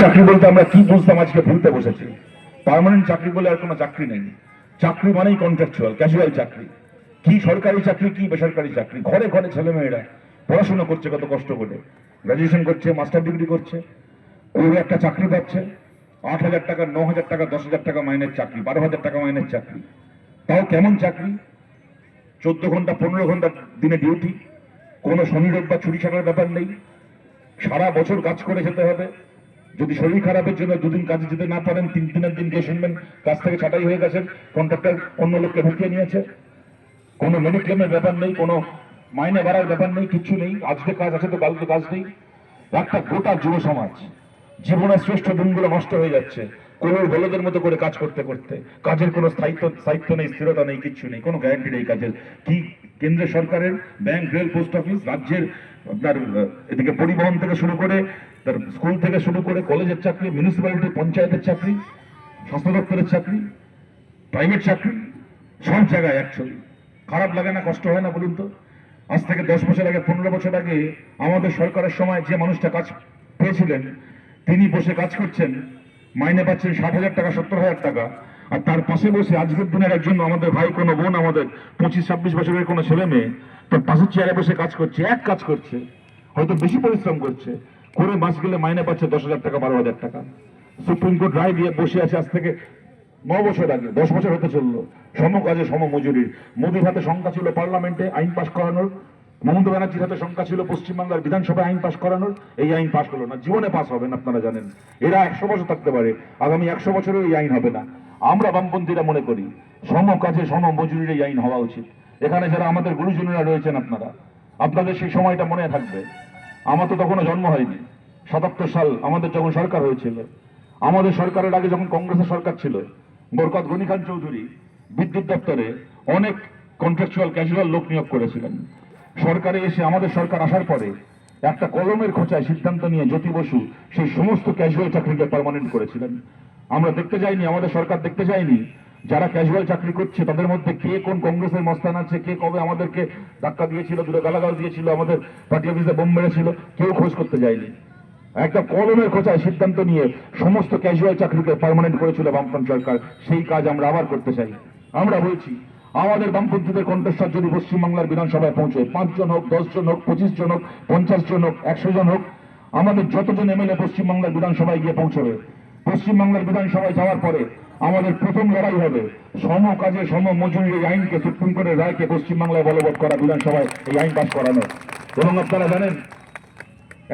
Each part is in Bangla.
চাকরি বলতে আমরা কি বুঝতাম আজকে ভুলতে বসেছি। পার্মানেন্ট চাকরি বলে আর কোনো চাকরি নেই। চাকরি মানেই কন্ট্রাকচুয়াল, ক্যাজুয়াল চাকরি। কি সরকারি চাকরি, কি বেসরকারি চাকরি। ঘরে ঘরে ছেলেমেয়েরা পড়াশোনা করছে কত কষ্ট করে, গ্রাজুয়েশন করছে, মাস্টার ডিগ্রি করছে, ওর একটা চাকরি পাচ্ছে 8,000 টাকা, 9,000 টাকা, 10,000 টাকা মাইনের চাকরি, 12,000 টাকা মাইনের চাকরি। তাও কেমন চাকরি? 14 ঘন্টা 15 ঘন্টা দিনে ডিউটি, কোনো শনি রোববার ছুটি ছাড়ার ব্যাপার নেই, সারা বছর কাজ করে যেতে হবে। যদি শরীর খারাপের জন্য দুদিন কাজে যেতে না পারেন, 3 দিনের দিন গিয়ে শুনবেন কাজ থেকে ছাঁটাই হয়ে গেছেন, কন্ট্রাক্টর অন্য লোককে ঢুকিয়ে নিয়েছে। কোনো মেডিক্লেমের ব্যাপার নেই, কোনো মাইনে বাড়ার ব্যাপার নেই, কিচ্ছু নেই। আজকে কাজ আছে তো কালকে কাজ নেই। একটা গোটা যুব সমাজ জীবনের শ্রেষ্ঠ দিনগুলো নষ্ট হয়ে যাচ্ছে কোনো বলদের মতো করে কাজ করতে করতে। কাজের কোনো স্থায়িত্ব নেই, স্থিরতা নেই, কিচ্ছু নেই, কোনো গ্যারান্টি নেই কাজের। কি কেন্দ্রের সরকারের ব্যাংক, রেল, পোস্ট অফিস, রাজ্যের আপনার এদিকে পরিবহন থেকে শুরু করে, তার স্কুল থেকে শুরু করে কলেজের চাকরি, মিউনিসিপ্যালিটি পঞ্চায়েতের চাকরি, স্বাস্থ্য দপ্তরের চাকরি, প্রাইভেট চাকরি, সব জায়গায় অ্যাকচুয়ালি খারাপ লাগে না, কষ্ট হয় না বলুন তো? আজ থেকে 10 বছর আগে, 15 বছর আগে আমাদের সরকারের সময় যে মানুষটা কাজ পেয়েছিলেন, তিনি বসে কাজ করছেন, মাইনে পাচ্ছেন 60,000 টাকা, 70,000 টাকা। আর তার পাশে বসে আজকের দিনের একজন আমাদের ভাই, কোনো বোন, আমাদের 25-26 বছরের কোনো ছেলে মেয়ে তার পাশের চেয়ারে বসে কাজ করছে, এক কাজ করছে, হয়তো বেশি পরিশ্রম করছে, করে মাস গেলে মাইনে পাচ্ছে 10,000 টাকা, 12,000 টাকা। সুপ্রিম কোর্ট রায় দিয়ে বসে আছে আজ থেকে 9 বছর আগে, 10 বছর হতে চললো। সম কাজে সম মজুরির। মোদীর হাতে সংখ্যা ছিল পার্লামেন্টে আইন পাশ করানোর, মমতা ব্যানার্জির হাতে সংখ্যা ছিল পশ্চিমবাংলার বিধানসভায় আইন পাশ করানোর। এই আইন পাশ হলো না, জীবনে পাশ হবে না, আপনারা জানেন। এরা 100 বছর থাকতে পারে, আগামী 100 বছরেও এই আইন হবে না। আমরা বামপন্থীরা মনে করি সম কাজে সম মজুরির এই আইন হওয়া উচিত। এখানে যারা আমাদের গুরুজনেরা রয়েছেন, আপনাদের সেই সময়টা মনে থাকবে। আমার তো তখনও জন্ম হয়নি। 77 সাল আমাদের যখন সরকার হয়েছিল, আমাদের সরকারের আগে যখন কংগ্রেসের সরকার ছিল, বরকত গনি খান চৌধুরী বিদ্যুৎ দপ্তরে অনেক কন্ট্রাকচুয়াল ক্যাজুয়াল লোক নিয়োগ করেছিলেন। সরকারে এসে আমাদের সরকার আসার পরে একটা কলমের খোঁচায় সিদ্ধান্ত নিয়ে জ্যোতি বসু সেই সমস্ত ক্যাজুয়াল চাকরিকে পার্মানেন্ট করেছিলেন। আমরা দেখতে যাইনি, আমাদের সরকার দেখতে যায়নি যারা ক্যাজুয়াল চাকরি করছে তাদের মধ্যে কে কোন কংগ্রেসের মস্তান আছে, কে কবে আমাদেরকে ধাক্কা দিয়েছিল, দূরে গালাগাল দিয়েছিল, আমাদের পার্টি অফিসে বোম মেরেছিল, কেউ খোঁজ করতে যায়নি। একটা কলমের খোঁচায় সিদ্ধান্ত নিয়ে সমস্ত ক্যাজুয়াল চাকরিকে পার্মানেন্ট করেছিল বামফ্রন্ট সরকার। সেই কাজ আমরা আবার করতে চাই। আমরা বলছি, আমাদের বামপন্থীদের কণ্ঠস্বর যদি পশ্চিমবাংলার বিধানসভায় পৌঁছে, 5 জন হোক, 10 জন হোক, 25 জন হোক, 50 জন হোক, 100 জন হোক, আমাদের যতজন এমএলএ পশ্চিমবাংলার বিধানসভায় গিয়ে পৌঁছবে, পশ্চিমবাংলার বিধানসভায় যাওয়ার পরে আমাদের প্রথম লড়াই হবে সম কাজে সম মজুরির এই আইনকে, সুপ্রিম কোর্টের রায়কে পশ্চিমবাংলায় বলবৎ করা, বিধানসভায় এই আইন পাস করানো। এবং আপনারা জানেন,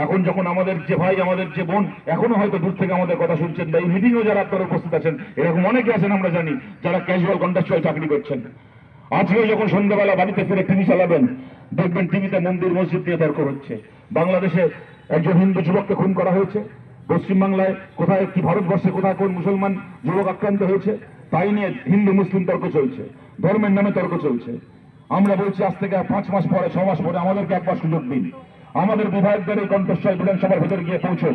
এখন যখন আমাদের যে ভাই, আমাদের যে বোন এখনো হয়তো দূর থেকে আমাদের কথা শুনছেন, বা এই মিটিংও যারা আপনারা উপস্থিত আছেন, এরকম অনেকে আছেন আমরা জানি যারা ক্যাজুয়াল কন্ট্রাকচুয়াল চাকরি করছেন। আজকেও যখন সন্ধ্যাবেলা বাড়িতে ফিরে টিভি চালাবেন, দেখবেন টিভিতে মন্দির মসজিদ নিয়ে তর্ক হচ্ছে। বাংলাদেশে একজন হিন্দু যুবককে খুন করা হয়েছে, পশ্চিমবাংলায় কোথায় কি, ভারতবর্ষে কোথায় কোন মুসলমান যুবক আক্রান্ত হয়েছে, তাই নিয়ে হিন্দু মুসলিম তর্ক চলছে, ধর্মের নামে তর্ক চলছে। আমরা বলছি, আজ থেকে 5 মাস পরে, 6 মাস পরে আমাদেরকে একবার সুযোগ দিন। আমাদের বিধায়কদের এই কণ্ঠস্বর বিধানসভার ভেতর গিয়ে পৌঁছে,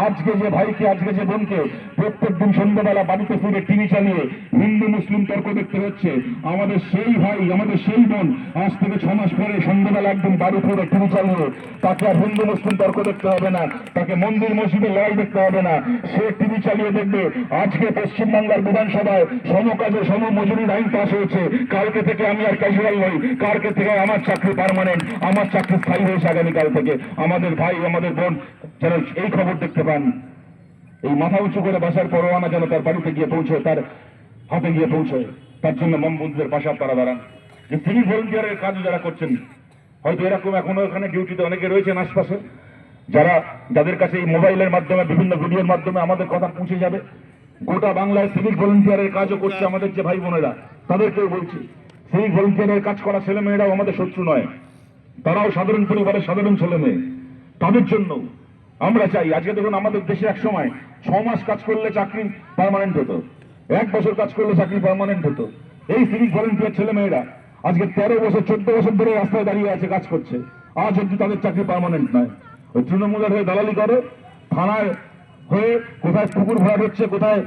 আজকে যে ভাইকে, আজকে যে বোনকে প্রত্যেক দিন সন্ধ্যাবেলা বাড়িতে ফিরে টিভি চালিয়ে হিন্দু মুসলিম তর্ক দেখতে হচ্ছে, আমাদের সেই ভাই, আমাদের সেই বোন আজ থেকে 6 মাস পরে সন্ধ্যাবেলা একদম বাড়ি ফিরে টিভি চালিয়ে তাকে আর হিন্দু মুসলিম তর্ক দেখতে হবে না, তাকে মন্দির মসজিদে লড়াই দেখতে হবে না। সে টিভি চালিয়ে দেখবে আজকে পশ্চিমবাংলার বিধানসভায় সমকাজে সম মজুরির আইন পাস হয়েছে। কালকে থেকে আমি আর ক্যাজুয়াল নই, কালকে থেকে আমার চাকরি পার্মানেন্ট, আমার চাকরি স্থায়ী হয়েছে আগামীকাল থেকে। আমাদের ভাই, আমাদের বোন যেন এই খবর দেখতে পান, এই মাথা উঁচু করে বাসার পরোয়ানা যেন তার বাড়িতে গিয়ে পৌঁছয়, তার হাতে গিয়ে পৌঁছয়। তার জন্য মমবন্ধুদের পাশে আপনারা দাঁড়ান। যে সিভিক ভলেন্টিয়ারের কাজ যারা করছেন, হয়তো এরকম এখনো এখানে ডিউটিতে অনেকে রয়েছেন আশপাশে, যাদের কাছে এই মোবাইলের মাধ্যমে, বিভিন্ন ভিডিওর মাধ্যমে আমাদের কথা পৌঁছে যাবে। গোটা বাংলায় সিভিক ভলেন্টিয়ারের কাজও করছে আমাদের যে ভাই বোনেরা, তাদেরকেও বলছি, সিভিক ভলেন্টিয়ারের কাজ করা ছেলে মেয়েরাও আমাদের শত্রু নয়, তারাও সাধারণ পরিবারের সাধারণ ছেলে মেয়ে। তাদের জন্য আমরা চাই, আজকে দেখুন আমাদের দেশে এক সময় 6 মাস কাজ করলে চাকরি পার্মানেন্ট হতো, 1 বছর কাজ করলে চাকরি পার্মানেন্ট হতো। এই সিভিক ভলেন্টিয়ার ছেলে মেয়েরা আজকে 13 বছর 14 বছর ধরে রাস্তায় দাঁড়িয়ে আছে, কাজ করছে, আজ অব্দি তাদের চাকরি পার্মানেন্ট নয়। ওই তৃণমূলের হয়ে দালালি করে, থানায় হয়ে কোথায় পুকুর ভরাট হচ্ছে, কোথায়